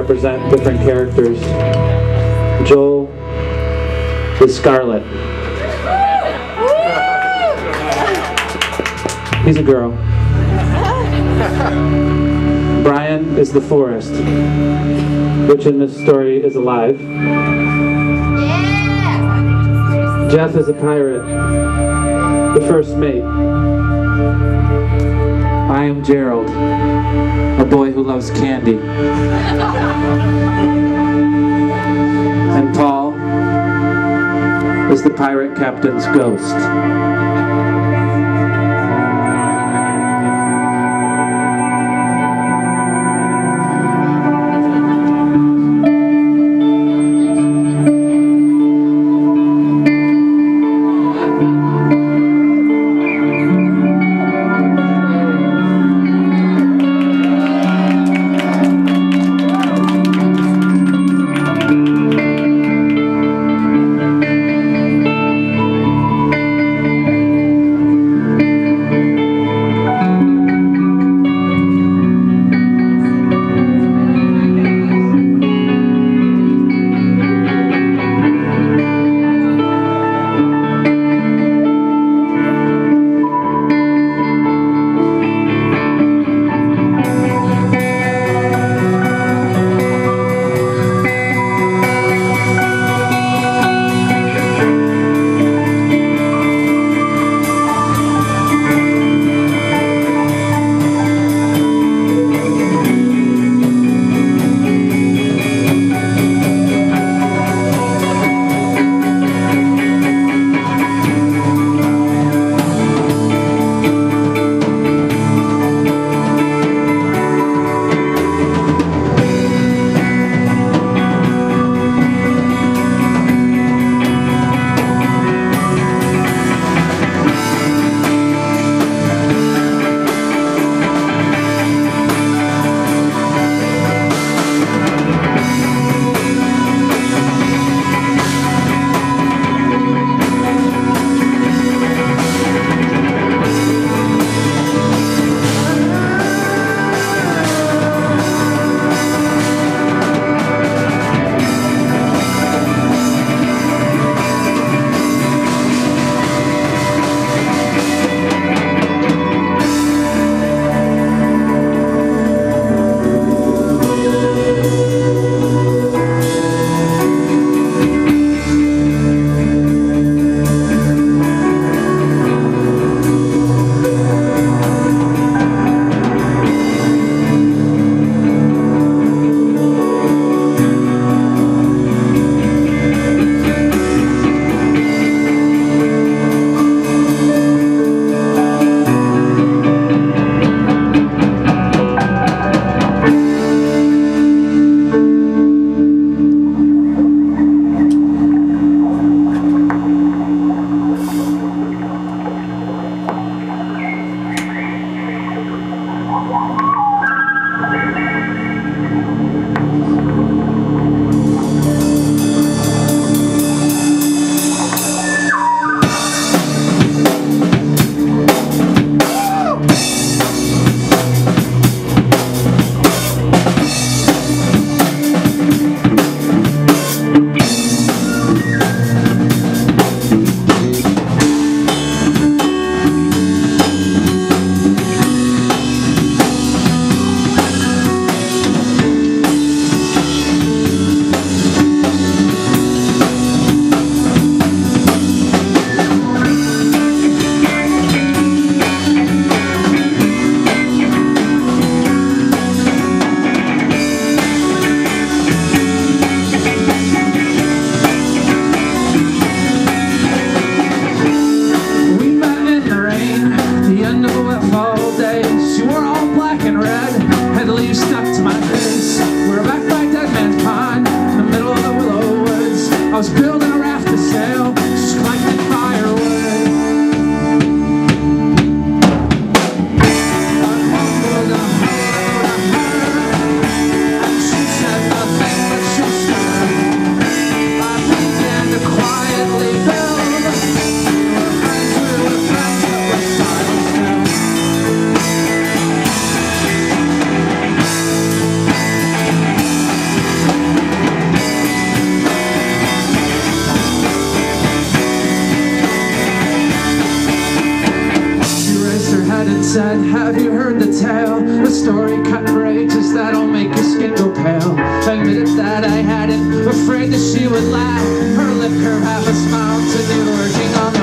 represent different characters. Joel is Scarlet. He's a girl. Brian is the forest, which in this story is alive. Jeff is a pirate, the first mate. I am Gerald, a boy who loves candy. And Paul is the pirate captain's ghost. was building a raft to sail, just collecting firewood. I mumbled a hello to her, and she said nothing but she stood. I began to quietly build. We were friends, but we're silent still. woman, have you heard the tale? The story cut and rages that'll make your skin go pale. Admitted that I hadn't, afraid that she would laugh. Her lip curve half a smile to the working on